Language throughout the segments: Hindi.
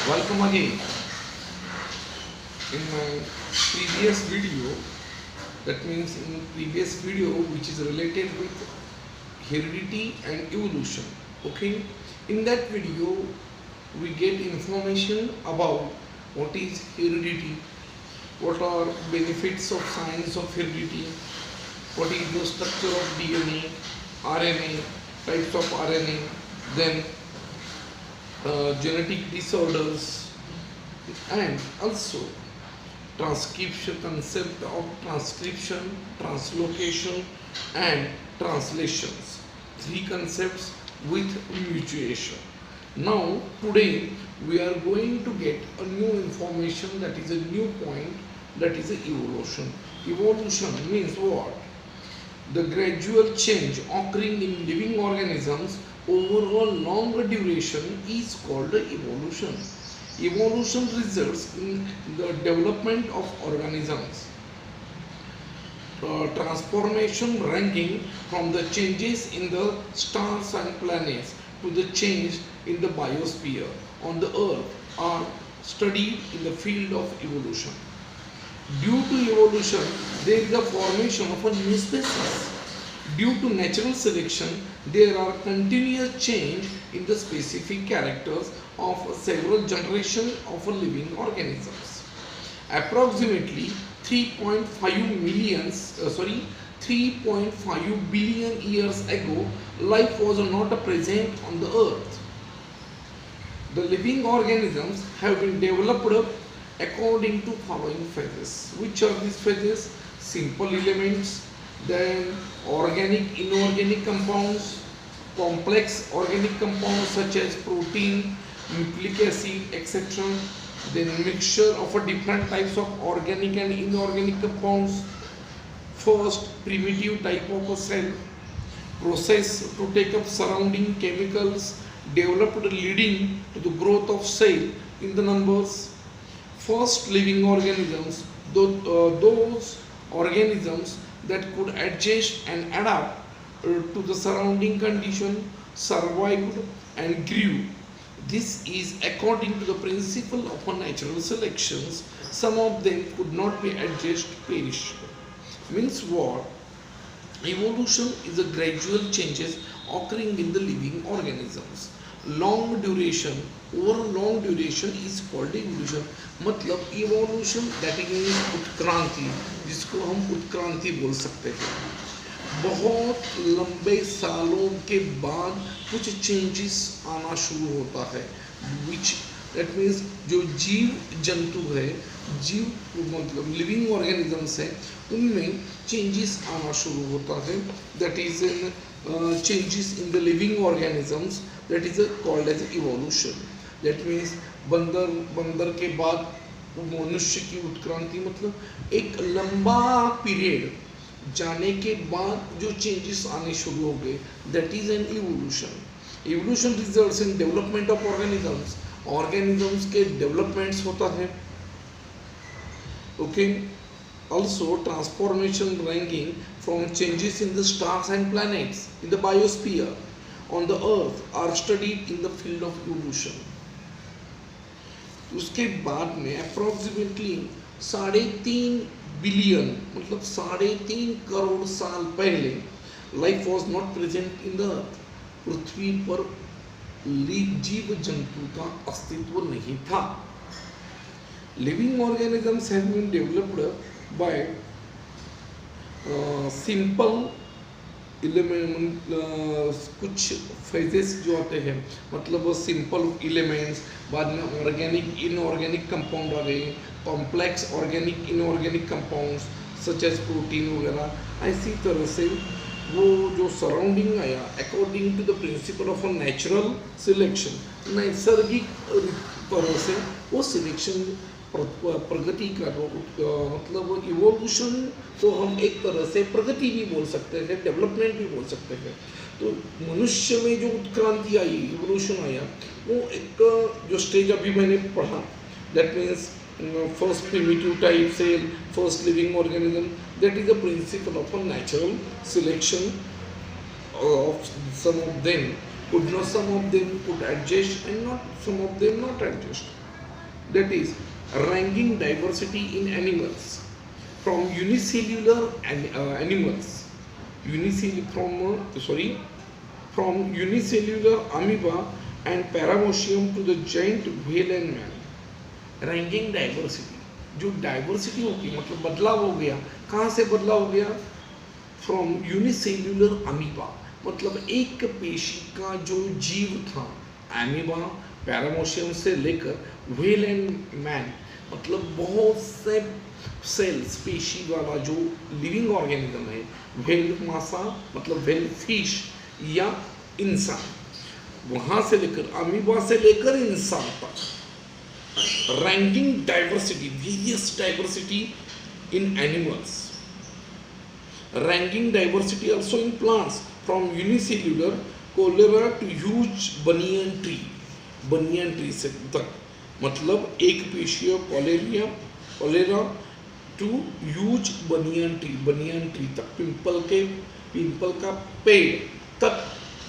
Welcome again. In my previous video, that means in previous video which is related with heredity and evolution. Okay, in that video we get information about what is heredity, what are benefits of science of heredity, what is the structure of DNA, RNA, types of RNA, then genetic disorders, and also transcription, concept of transcription, translocation, and translations. Three concepts with mutation. Now today we are going to get a new information, that is a new point, that is a evolution. Evolution means what? The gradual change occurring in living organisms over a longer duration is called evolution. Evolution results in the development of organisms. Transformation ranging from the changes in the stars and planets to the change in the biosphere on the earth are studied in the field of evolution. Due to evolution, there is the formation of a new species. Due to natural selection, there are continuous change in the specific characters of several generations of living organisms. Approximately 3.5 billion years ago, life was not present on the earth. The living organisms have been developed according to following phases. Which are these phases? Simple elements, then organic, inorganic compounds, complex organic compounds such as protein, nucleic acid, etc. Then mixture of a different types of organic and inorganic compounds. First, primitive type of a cell, process to take up surrounding chemicals developed leading to the growth of cell in the numbers. First living organisms, those organisms that could adjust and adapt to the surrounding condition, survived and grew. This is according to the principle of natural selections. Some of them could not be adjusted, perished. Means what? Evolution is a gradual changes occurring in the living organisms. Long duration, over long duration is called evolution. मतलब इवोल्यूशन दैट मीन्स उत्क्रांति, जिसको हम उत्क्रांति बोल सकते हैं. बहुत लंबे सालों के बाद कुछ चेंजेस आना शुरू होता है. विच दैट मीन्स जो जीव जंतु है, जीव मतलब लिविंग ऑर्गेनिजम्स है, उनमें चेंजेस आना शुरू होता है. That is in changes in the living organisms, that is called as evolution. That means बंदर के बाद मनुष्य की उत्क्रांति, मतलब एक लंबा पीरियड जाने के बाद जो चेंजेस आने शुरू हो गए, that is an evolution. Evolution results in development of organisms. Organisms के डेवलपमेंट्स होता है. Okay. Also transformation ranging from changes in the stars and planets in the biosphere on the earth are studied in the field of evolution. उसके बाद में अप्रोक्सीमेटली 3.5 बिलियन, मतलब 3.5 करोड़ साल पहले life was not present in the earth. पृथ्वी पर जीव जंतु का अस्तित्व नहीं था. Living organisms have been developed by simple element, कुछ फेजेस जो आते हैं, मतलब सिंपल एलिमेंट्स, बाद में ऑर्गेनिक इनऑर्गेनिक कंपाउंड आ गए, complex organic inorganic compounds such as protein वगैरह. ऐसी तरह से वो जो सराउंडिंग आया according to the principle of a natural selection, नैसर्गिक तरह से वो सिलेक्शन प्रगति का मतलब इवोल्यूशन को हम एक तरह से प्रगति भी बोल सकते हैं, डेवलपमेंट भी बोल सकते हैं. तो मनुष्य में जो उत्क्रांति आई, इवोल्यूशन आया, वो एक जो स्टेज अभी मैंने पढ़ा, that means first primitive type cell, first living organism, that is the principle of a natural selection of some of them could adjust and not some of them not adjust. that is ranking diversity in animals from unicellular animals from unicellular amoeba and paramecium to the giant whale and man. Ranking diversity, जो डाइवर्सिटी होगी मतलब बदलाव हो गया, कहाँ से बदलाव हो गया? फ्रॉम यूनिसेल्युलर अमीबा, मतलब एक पेशी का जो जीव था अमीबा पैरामोशियम से लेकर व्हेल एंड मैन, मतलब बहुत से सेल्स पेशी वाला जो लिविंग ऑर्गेनिज्म है, व्हेल मासा मतलब व्हेल फिश या इंसान, वहाँ से लेकर अमीबा से लेकर इंसान तक ranking diversity, various diversity in animals, ranking diversity also in plants from unicellular cholera to huge banyan tree से तक, मतलब एक पेशीय cholera to huge banyan tree तक, पिंपल का पेड़ तक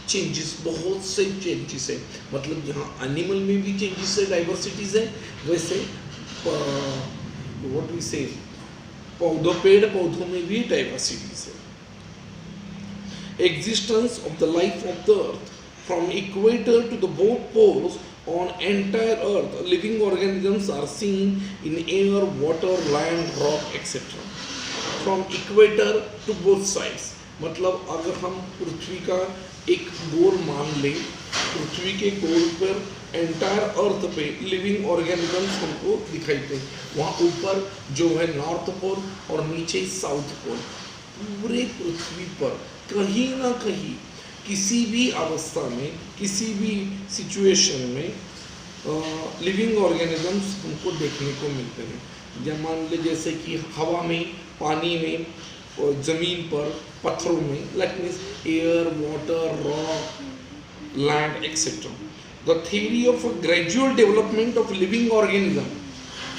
चेंजेस, बहुत से चेंजेस है, मतलब जहाँ एनिमल में भी चेंजेस है, डाइवर्सिटीज है, वैसे व्हाट वी से पेड़ पौधों में भी डाइवर्सिटीज है। Existence of the life of the earth from equator to the both poles on entire earth, living organisms are seen in air, water, land, rock, etc. From equator to both sides, मतलब अगर हम पृथ्वी का एक गोल मान लें, पृथ्वी के गोल पर एंटायर अर्थ पे लिविंग ऑर्गेनिजम्स हमको दिखाई दे, वहाँ ऊपर जो है नॉर्थ पोल और नीचे साउथ पोल, पूरे पृथ्वी पर कहीं ना कहीं किसी भी अवस्था में, किसी भी सिचुएशन में लिविंग ऑर्गेनिजम्स हमको देखने को मिलते हैं। जब मान ले जैसे कि हवा में, पानी में और ज़मीन पर, पत्थरों में, like means air, water, rock, land etcetera. The theory of gradual development of living organism,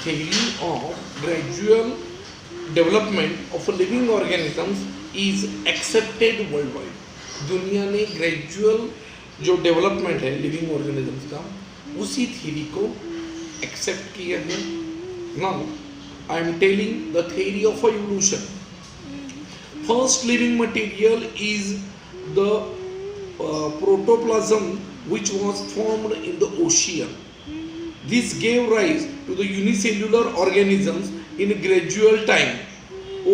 theory of gradual development of living organisms is accepted world wide. दुनिया ने ग्रेजुअल जो डेवलपमेंट है लिविंग ऑर्गेनिजम्स का, उसी थ्योरी को एक्सेप्ट किया है। Now I am telling the theory of evolution. First living material is the protoplasm which was formed in the ocean. This gave rise to the unicellular organisms in gradual time.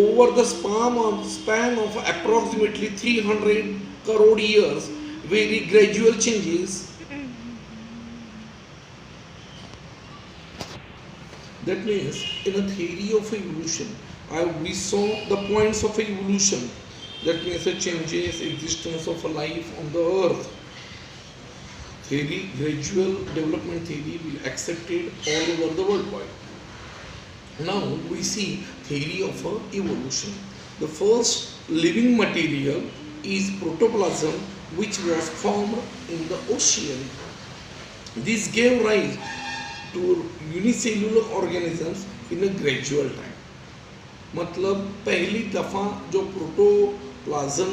Over the span of approximately 300 crore years, very gradual changes. That means in a theory of evolution, we saw the points of evolution. That means the changes, existence of a life on the earth. Theory, gradual development theory will accepted all over the world wide. Now we see theory of evolution. The first living material is protoplasm, which was formed in the ocean. This gave rise to unicellular organisms in a gradual time. मतलब पहली दफ़ा जो प्रोटोप्लाज्म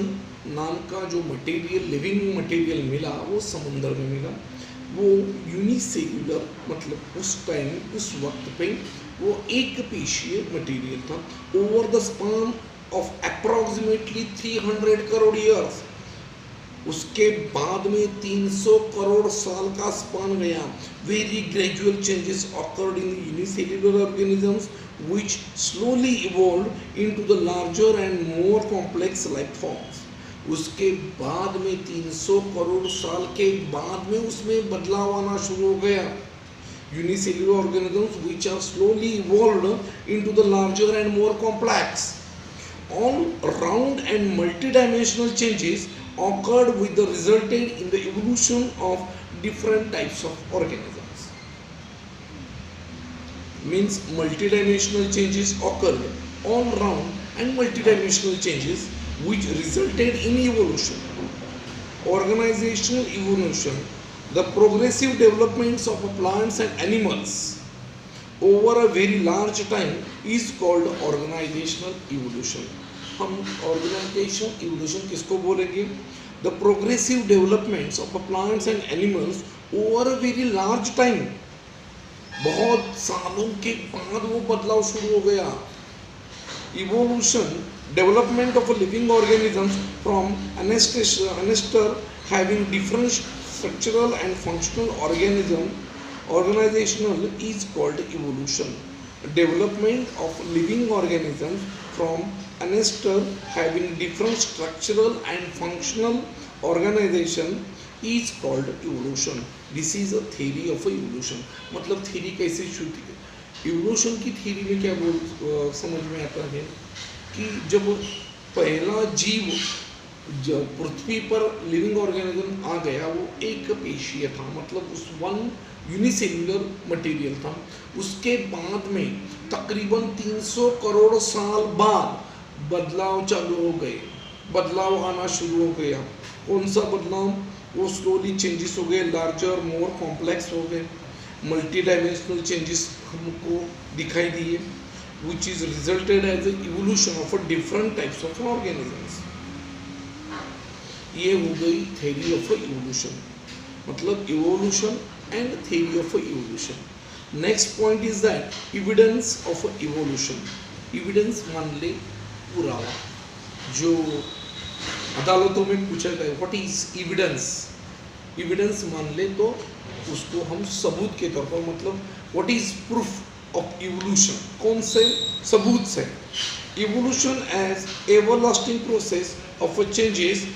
नाम का जो मटेरियल, लिविंग मटेरियल मिला, वो समुद्र में मिला। वो यूनिसेल्युलर, मतलब उस टाइम, उस वक्त पे वो एक पेशीय मटेरियल था। Over the span of approximately 300 crore years, उसके बाद में 300 करोड़ साल का स्पान गया। Very gradual changes occurred in unicellular organisms which slowly evolved into the larger and more complex life forms. उसके बाद में 300 करोड़ साल के बाद में उसमें बदलाव आना शुरू हो गया। Unicellular organisms which are slowly evolved into the larger and more complex. All round and multidimensional changes occurred with the resulted in the evolution of different types of organisms. Means multidimensional changes occurred all round and multidimensional changes which resulted in evolution. Organizational evolution, the progressive developments of plants and animals over a very large time is called organizational evolution. हम organizational evolution किसको बोलेंगे? The progressive developments of plants and animals over a very large time, बहुत सालों के बाद वो बदलाव शुरू हो गया। Evolution, development of a living organisms from ancestor having different structural and functional organizational is called evolution. Development of living organisms from ancestor having different structural and functional organization is called evolution. This is a theory of evolution. मतलब theory कैसे शुरू की? इवोल्यूशन की थ्योरी में क्या समझ में आता है कि जब पहला जीव जब पृथ्वी पर लिविंग ऑर्गेनिज्म आ गया वो एक पेशीय था, मतलब उस वन यूनिसेल्युलर मटेरियल था। उसके बाद में तकरीबन 300 करोड़ साल बाद बदलाव चालू हो गए, बदलाव आना शुरू हो गया। कौन सा बदलाव? वो स्लोली चेंजेस हो गए, लार्जर मोर कॉम्प्लेक्स हो गए, मल्टी डायमेंशनल चेंजेस हमको दिखाई दिए, which is resulted as a evolution of a different types of organisms. ये हो गई थ्योरी ऑफ इवोल्यूशन, मतलब evolution and theory of evolution. Next point is that evidence of evolution. Evidence मान ले पुरावा, जो अदालतों में पूछा गया व्हाट इज एविडेंस। एविडेंस मान ले तो उसको हम सबूत के तौर पर, मतलब what is proof of evolution, कौन से सबूत से। Evolution as everlasting process of changes.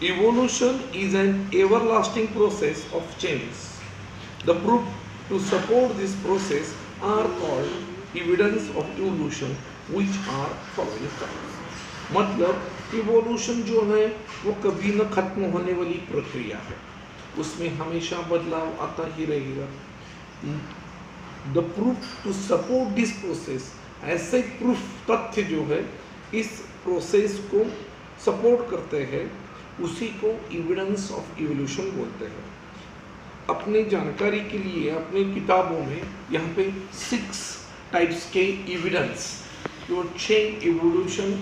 Evolution is an everlasting process of changes. The proof to support this process are called evidence of evolution, which are following terms. मतलब इवोल्यूशन जो है वो कभी न खत्म होने वाली प्रक्रिया है, उसमें हमेशा बदलाव आता ही रहेगा। The proof to support this process, ऐसे प्रूफ तथ्य जो है इस प्रोसेस को सपोर्ट करते हैं, उसी को एविडेंस ऑफ इवोल्यूशन बोलते हैं। अपनी जानकारी के लिए अपनी किताबों में यहाँ पे 6 टाइप्स के एविडेंस, जो 6 इवोल्यूशन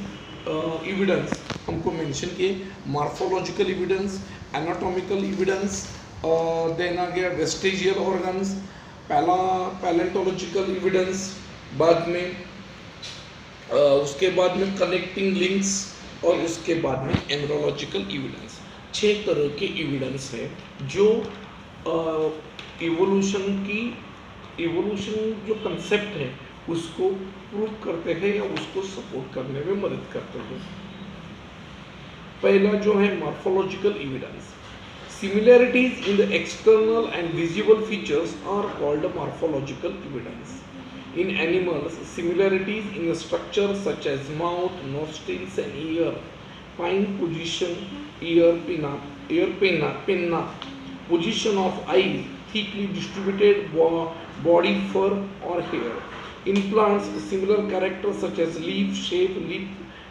एविडेंस हमको मेंशन किए। Morphological evidence, anatomical evidence, then आ गया वेस्टिजियल ऑर्गन्स, पैलेंटोलॉजिकल एविडेंस, बाद में उसके बाद में कनेक्टिंग लिंक्स, और उसके बाद में एम्ब्रियोलॉजिकल एविडेंस। 6 तरह के एविडेंस है जो इवोल्यूशन जो कंसेप्ट है उसको प्रूव करते हैं या उसको सपोर्ट करने में मदद करते हैं। पहला जो है morphological evidence. Similarities in the external and visible features are called morphological evidence. In animals, similarities in the structure such as mouth, nostrils and ear, fine position, ear pinna, position of eyes, thickly distributed body fur or hair. In plants, similar characters such as leaf shape, lip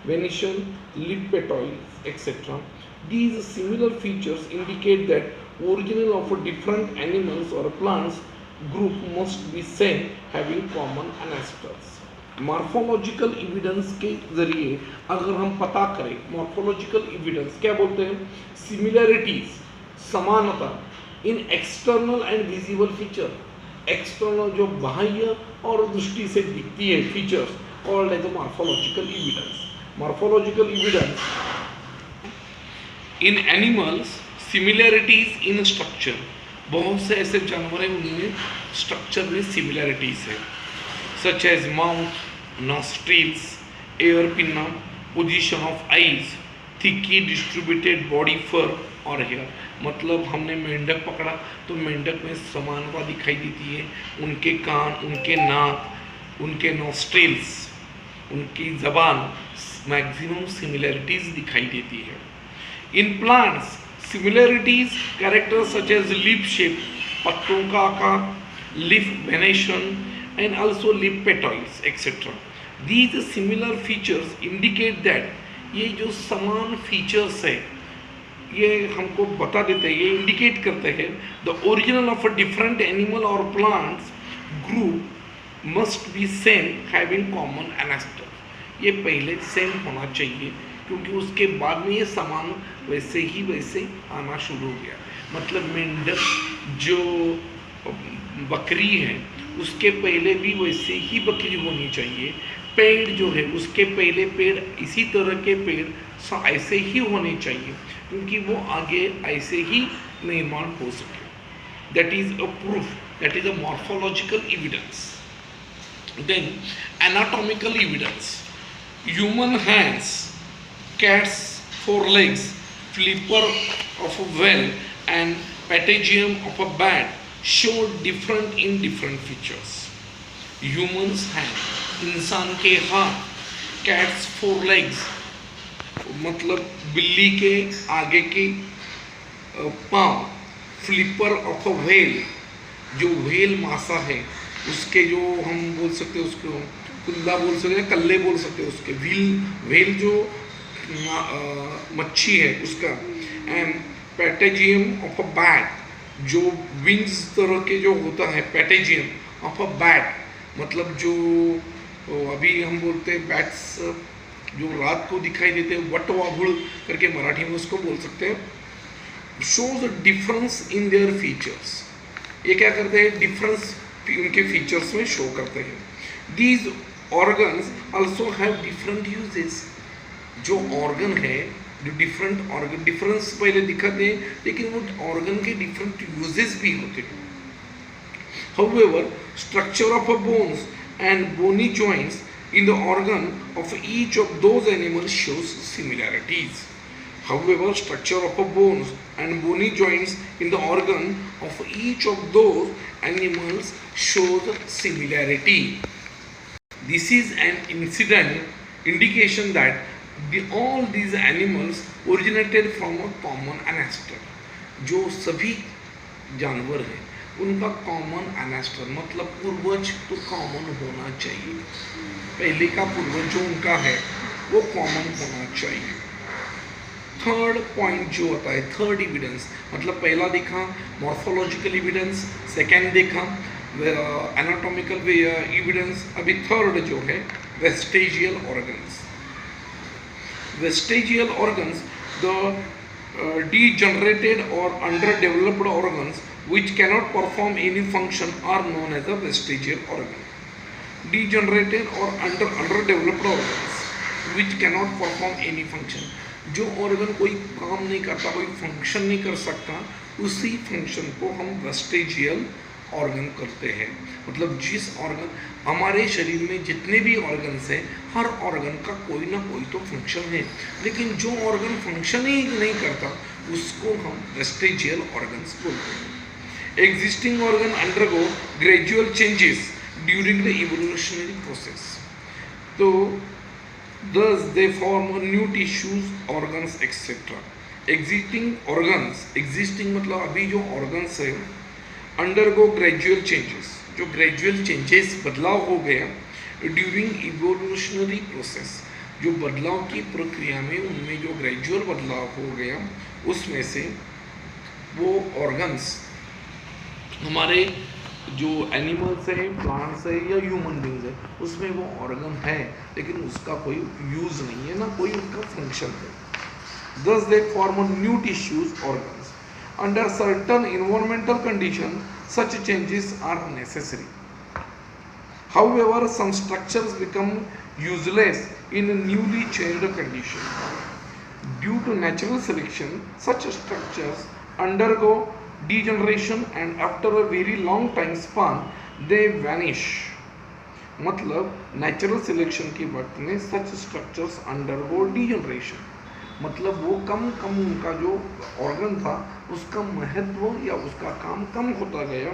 venation, lip petioles, etc. These similar features indicate that original of a different animals or plants group must be same having common ancestors. Morphological evidence के जरिए अगर हम पता करें, मॉर्फोलॉजिकल एविडेंस क्या बोलते हैं? सिमिलैरिटीज, समानता, in external and visible feature, external जो बाह्य और दृष्टि से दिखती है features, called as morphological evidence. Morphological evidence in animals, similarities in structure, बहुत से ऐसे जानवर हैं उनमें स्ट्रक्चर में सिमिलैरिटीज है, such as mouth, nostrils, ear pinna, position of eyes, thickly distributed body fur और हेयर। मतलब हमने मेंढक पकड़ा तो मेंढक में समानता दिखाई देती है, उनके कान, उनके नाक, उनके नॉस्ट्रिल्स, उनकी जबान, मैक्सिमम सिमिलैरिटीज दिखाई देती है। In plants, similarities characters such as leaf shape, पत्तों का आकार, leaf venation and also leaf petioles etc. These similar features indicate that ये जो समान features है ये हमको बता देते हैं, ये indicate करते हैं the original of a different animal or plants group must be same having common ancestor. ये पहले सेम होना चाहिए क्योंकि उसके बाद में ये समान वैसे ही वैसे आना शुरू हो गया। मतलब मेंढक जो बकरी है उसके पहले भी वैसे ही बकरी होनी चाहिए, पेड़ जो है उसके पहले पेड़ इसी तरह के पेड़ ऐसे ही होने चाहिए, क्योंकि वो आगे ऐसे ही निर्माण हो सके. That is a proof, that is a morphological evidence. Then anatomical evidence: human hands, cat's four legs, flipper of a whale and patagium of a bat show different in different features. Humans hand, इंसान के हाथ, cats four legs मतलब बिल्ली के आगे के पाँव, फ्लिपर ऑफ अ व्हेल, जो व्हेल मासा है उसके जो हम बोल सकते हैं उसको कुल्ला बोल सकते हैं, कल्ले बोल सकते हैं उसके, व्हेल जो मच्छी है उसका, and patagium of a bat, जो विंग्स तरह के जो होता है, पैटेजियम ऑफ अ बैट मतलब जो अभी हम बोलते हैं बैट्स जो रात को दिखाई देते हैं, वटवाघुड़ करके मराठी में उसको बोल सकते हैं. Shows a difference in their features, ये क्या करते हैं, डिफरेंस उनके फीचर्स में शो करते हैं. These organs also have different uses, जो ऑर्गन है जो डिफरेंट ऑर्गन, डिफरेंस पहले दिखाते हैं लेकिन वो ऑर्गन के डिफरेंट यूजेस भी होते हैं. However, structure of a bones and bony joints in the organ of each of those animals shows similarities. However, structure of a bones and bony joints in the organ of each of those animals shows similarity. This is an indication that all these animals originated from a common ancestor. जो सभी जानवर हैं उनका कॉमन एनेस्टर मतलब पूर्वज तो कॉमन होना चाहिए, पहले का पूर्वज जो उनका है वो कॉमन होना चाहिए. थर्ड पॉइंट जो होता है, थर्ड एविडेंस मतलब पहला देखा मॉर्फोलॉजिकल एविडेंस, सेकेंड देखा एनाटॉमिकल एविडेंस, अभी थर्ड जो है vestigial organs. Vestigial organs the degenerated or underdeveloped organs which cannot perform any function are known as a vestigial organ. Degenerated or underdeveloped organs which cannot perform any function, जो ऑर्गन कोई काम नहीं करता, कोई फंक्शन नहीं कर सकता, उसी फंक्शन को हम वेस्टेजियल ऑर्गन करते हैं. मतलब जिस ऑर्गन, हमारे शरीर में जितने भी ऑर्गन्स हैं हर ऑर्गन का कोई ना कोई तो फंक्शन है, लेकिन जो ऑर्गन फंक्शन ही नहीं करता उसको हम वेस्टेजियल ऑर्गन्स बोलते हैं. Existing organ undergo gradual changes during the evolutionary process. So, thus they form new tissues, organs, etc. Existing organs, existing मतलब अभी जो organs है, undergo gradual changes, जो gradual changes बदलाव हो गया during evolutionary process, जो बदलाव की प्रक्रिया में उनमें जो gradual बदलाव हो गया उसमें से वो organs हमारे जो एनिमल्स है, प्लांट्स है या ह्यूमन बींग्स है उसमें वो ऑर्गन है लेकिन उसका कोई यूज नहीं है, ना कोई उनका फंक्शन है. Thus they form new tissues, organs. Under certain environmental conditions, such changes are necessary. However, some structures become useless in a newly changed condition. Due to natural selection, such structures undergo degeneration and after a very long time span they vanish. मतलब नेचुरल सिलेक्शन की वक्त में सच स्ट्रक्चर्स अंडरगो डीजनरेशन, मतलब वो कम उनका जो ऑर्गन था उसका महत्व या उसका काम कम होता गया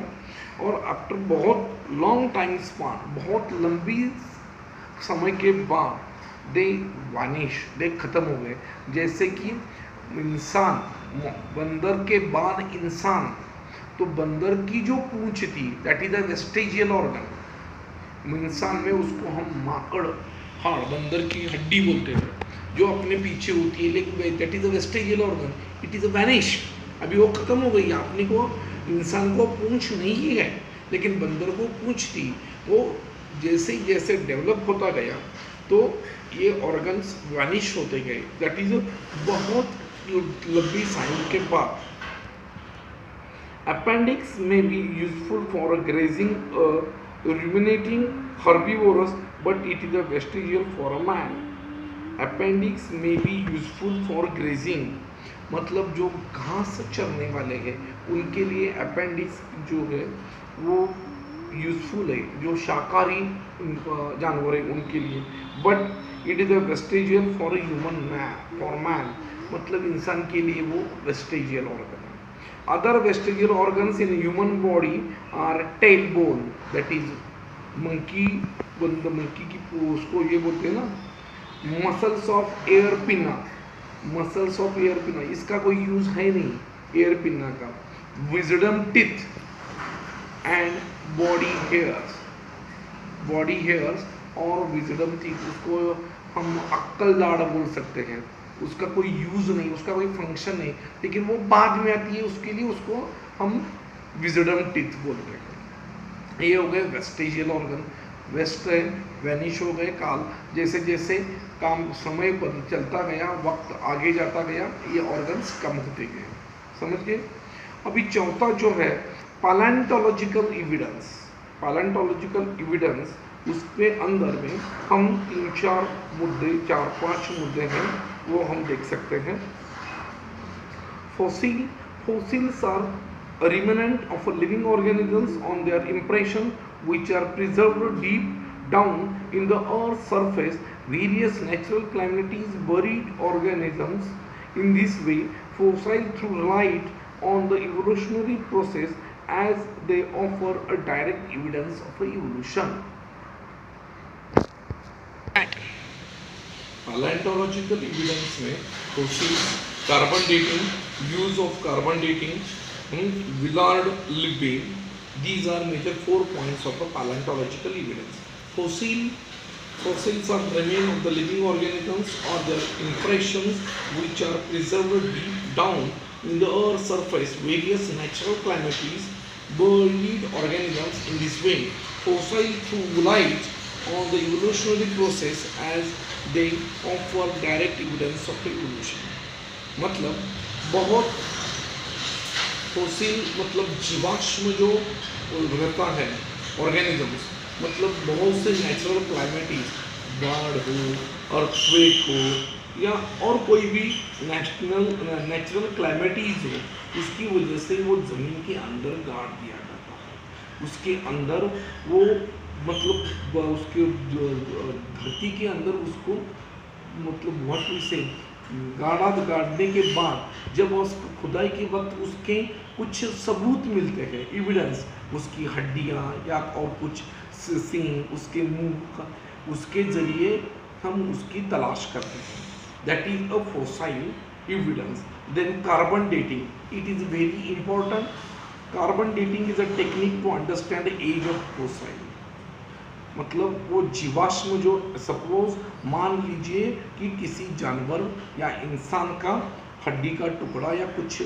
और आफ्टर बहुत लॉन्ग टाइम स्पान, बहुत लंबी समय के बाद दे वानिश, दे खत्म हो गए. जैसे कि इंसान, बंदर के बाद इंसान, तो बंदर की जो पूंछ थी that is a vestigial organ. इंसान में उसको हम माकड़ हाड़, बंदर की हड्डी बोलते हैं जो अपने पीछे होती है, लेकिन that is a vestigial organ, it is a vanish. अभी वो खत्म हो गई. आपने को इंसान को पूंछ नहीं है लेकिन बंदर को पूंछ थी. वो जैसे जैसे डेवलप होता गया तो ये ऑर्गन्स वैनिश होते गए. दैट इज बहुत लंबी साइंस के बाद. Appendix may be useful for grazing ruminating herbivorous, but it is a vestigial for a man. Appendix may be useful for grazing, मतलब जो घास चरने वाले हैं उनके लिए अपेंडिक्स जो है वो यूजफुल है, जो शाकाहारी जानवर है उनके लिए, but it is a vestigial for human for man, मतलब इंसान के लिए वो वेस्टिजियल ऑर्गन है. Other vestigial organs in human body are tail bone, that is monkey, monkey की उसको ये बोलते हैं ना, muscles of ear pinna, muscles of ear pinna, इसका कोई यूज है नहीं एयर पिना का. Wisdom teeth and body hairs, body hairs और विजडम टीथ, उसको हम अक्कल दाढ़ बोल सकते हैं. उसका कोई यूज नहीं, उसका कोई फंक्शन नहीं, लेकिन वो बाद में आती है, उसके लिए उसको हम विजडम टीथ बोलते हैं. ये हो गए वेस्टिजियल ऑर्गन. वेस्ट है, वैनिश हो गए, काल. जैसे जैसे काम समय पर चलता गया, वक्त आगे जाता गया, ये ऑर्गन्स कम होते गए. समझ गए. अभी चौथा जो है पैलेंटोलॉजिकल एविडेंस. पैलेंटोलॉजिकल एविडेंस, उसके अंदर में हम 3-4 मुद्दे, 4-5 मुद्दे हैं वो हम देख सकते हैं. Fossils are remnant of living organisms on their impression which are preserved deep down in the earth's surface. Various natural calamities buried organisms. In this way, fossils throw light on the evolutionary process as they offer a direct evidence of evolution. Paleontological evidence में fossils, carbon dating, use of carbon dating, Willard Libby, these are major 4 points of the paleontological evidence. Fossils are remains of the living organisms or their impressions which are preserved deep down in the earth's surface. Various natural calamities buried organisms. In this way, fossils throw light on the evolutionary process as they offer direct evidence of evolution. मतलब बहुत फोसिल मतलब जीवाश्म जो रहता है ऑर्गेनिजम्स, मतलब बहुत से नेचुरल क्लाइमेटीज, बाढ़ हो, अर्थक्वेक हो या और कोई भी नेचुरल क्लाइमेटीज हो, उसकी वजह से वो ज़मीन के अंदर गाड़ दिया जाता है. उसके अंदर वो मतलब उसके धरती के अंदर उसको मतलब बहुत से गाड़ने के बाद जब उसको खुदाई के वक्त उसके कुछ सबूत मिलते हैं, एविडेंस, उसकी हड्डियाँ या और कुछ सींग, उसके मुंह का, उसके जरिए हम उसकी तलाश करते हैं. That is a fossil evidence. Then carbon dating, it is very important. Carbon dating is a technique to understand age of fossil. मतलब वो जीवाश्म जो, सपोज मान लीजिए कि किसी जानवर या इंसान का हड्डी का टुकड़ा या कुछ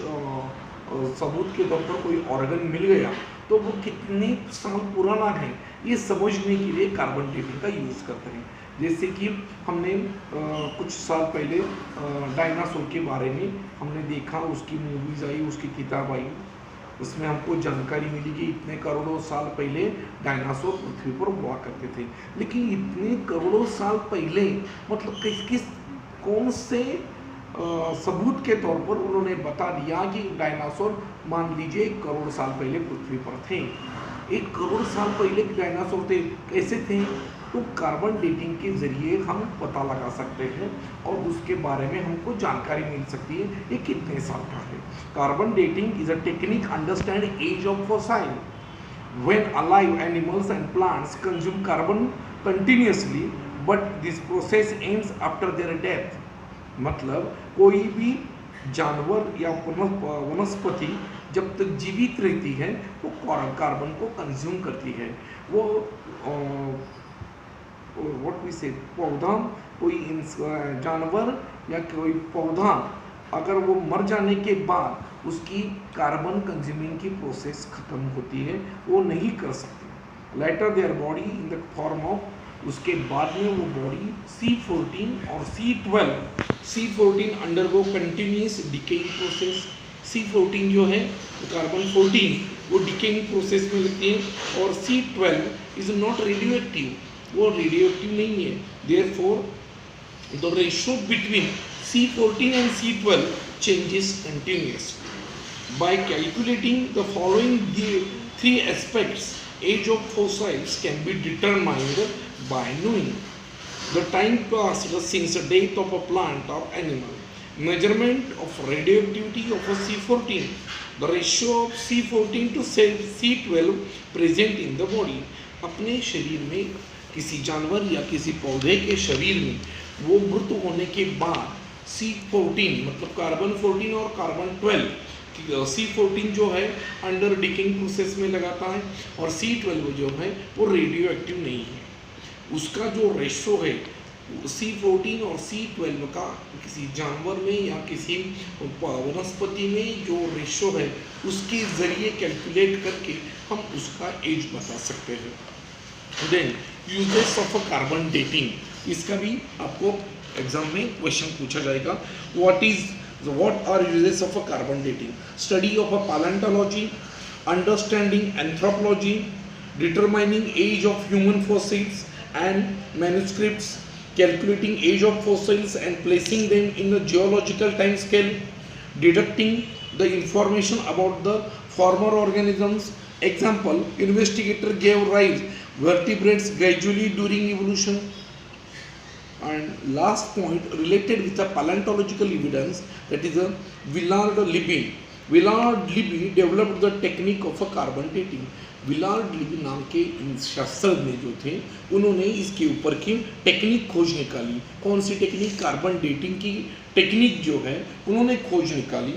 सबूत के तौर पर कोई ऑर्गन मिल गया, तो वो कितने साल पुराना है ये समझने के लिए कार्बन डेटिंग का यूज़ करते हैं. जैसे कि हमने कुछ साल पहले डायनासोर के बारे में हमने देखा, उसकी मूवीज़ आई, उसकी किताब आई, उसमें हमको जानकारी मिली कि इतने करोड़ों साल पहले डायनासोर पृथ्वी पर हुआ करते थे. लेकिन इतने करोड़ों साल पहले मतलब किस कौन से सबूत के तौर पर उन्होंने बता दिया कि डायनासोर मान लीजिए 1 करोड़ साल पहले पृथ्वी पर थे. 1 करोड़ साल पहले डायनासोर थे, कैसे थे? तो कार्बन डेटिंग के जरिए हम पता लगा सकते हैं और उसके बारे में हमको जानकारी मिल सकती है ये कितने साल का है. Carbon dating is a technique understand age of fossil. When alive animals and plants consume carbon continuously but this process ends after their death. मतलब कोई भी जानवर या वनस्पति जब तक जीवित रहती है वो कार्बन को कंज्यूम करती है. वो व्हाट वी से पौधा, कोई जानवर या कोई पौधा अगर वो मर जाने के बाद उसकी कार्बन कंज्यूमिंग की प्रोसेस खत्म होती है, वो नहीं कर सकती. Later their body in the form of, उसके बाद में वो बॉडी C14 और C12 undergo continuous decaying process. C14 जो है कार्बन 14 वो डिकेइंग प्रोसेस में लगती है और C12 is not radio active, वो रेडियो एक्टिव नहीं है। Therefore the ratio between C14 and C12 changes continuously. By calculating the following three aspects, age of fossils can be determined by knowing the time passed since the death of a plant or animal, measurement of radioactivity of a C14, the ratio of C14 to C12 present in the body. अपने शरीर में किसी जानवर या किसी पौधे के शरीर में वो मृत होने के बाद C14 मतलब कार्बन 14 और कार्बन 12, C14 जो है अंडर डिकिंग प्रोसेस में लगाता है और C12 जो है वो रेडियो एक्टिव नहीं है। उसका जो रेशो है C14 और C12 का किसी जानवर में या किसी वनस्पति में जो रेशो है उसके ज़रिए कैलकुलेट करके हम उसका एज बता सकते हैं। Then uses of a carbon dating, इसका भी आपको एग्जाम में क्वेश्चन पूछा जाएगा। What are uses of a carbon dating? Study of a paleontology, understanding anthropology, determining age of human fossils and manuscripts, calculating age of fossils and placing them in a geological time scale, deducting the information about the former organisms. Example, investigator gave rise vertebrates gradually during evolution. And last point related with the paleontological evidence, that is a Willard Libby. Willard Libby developed the technique of a carbon dating. Willard Libby नाम के शास्त्रज्ञ जो थे उन्होंने इसके ऊपर की टेक्निक खोज निकाली। कौन सी टेक्निक? कार्बन डेटिंग की टेक्निक जो है उन्होंने खोज निकाली,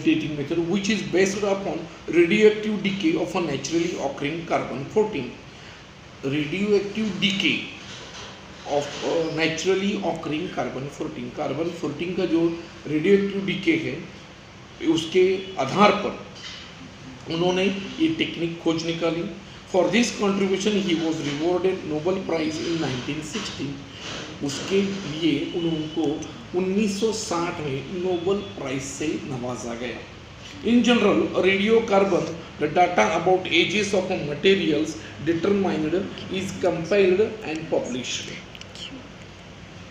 dating method which is based upon radioactive DK of a naturally occurring carbon 14। Radioactive DK of naturally occurring carbon 14, carbon 14 का जो रेडियोएक्टिव डीके है उसके आधार पर उन्होंने ये टेक्निक खोज निकाली। For this contribution he was rewarded Nobel Prize in 1960। उसके लिए उनको 1960 में नोबेल प्राइज से नवाजा गया। In general, radiocarbon, the data about ages of materials determined is compiled and published.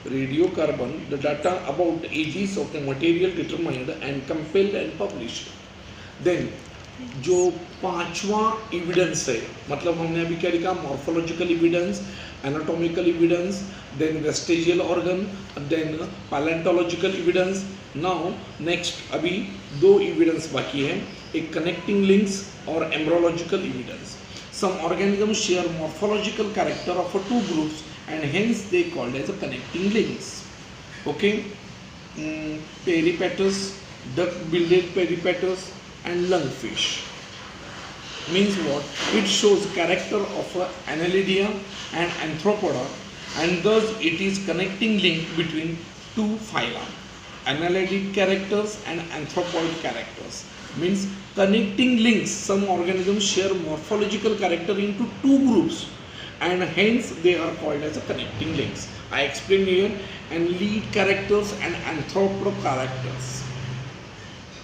Radiocarbon, the data about ages of material determined and compiled and published. Then, जो पांचवा एविडेंस है, मतलब हमने अभी क्या लिखा? Morphological evidence, anatomical evidence, then vestigial organ, then palaeontological evidence. Now next अभी दो एविडेंस बाकी है, एक कनेक्टिंग लिंक्स और embryological evidence. Some organisms share morphological character of two groups and hence they called as connecting links. Okay, peripatus, duck billed peripatus and lungfish means what? It shows character of Annelida and Arthropoda, and thus it is connecting link between two phyla, Annelid characters and Arthropoid characters. Means connecting links. Some organisms share morphological character into two groups and hence they are called as a connecting links. I explained here Annelid characters and Arthropod characters.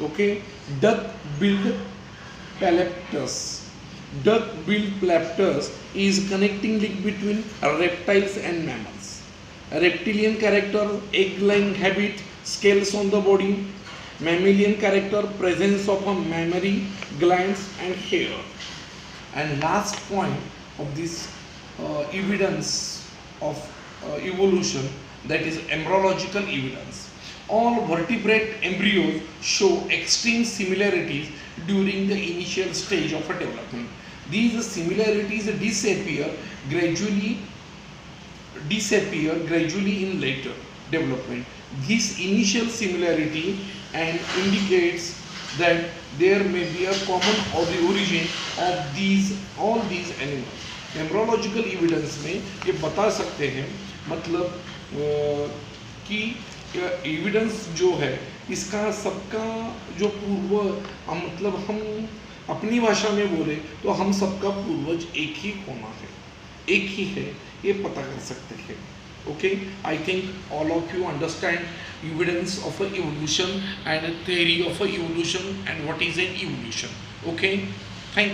Okay, duck-billed Platypus. Duck-billed Platypus is connecting link between reptiles and mammals. A reptilian character, egg-laying habit, scales on the body. Mammalian character, presence of a mammary glands and hair. And last point of this evidence of evolution, that is embryological evidence. All vertebrate embryos show extreme similarities during the initial stage of a development. These similarities disappear gradually in later development. This initial similarity and indicates that there may be a common or the origin of all these animals. Embryological evidence में ये बता सकते हैं, मतलब कि एविडेंस जो है इसका सबका जो पूर्व, मतलब हम अपनी भाषा में बोले तो हम सबका पूर्वज एक ही होना है, एक ही है, ये पता कर सकते हैं। Okay, I think all of you understand evidence of a evolution and a theory of a evolution and what is an evolution. Okay, thank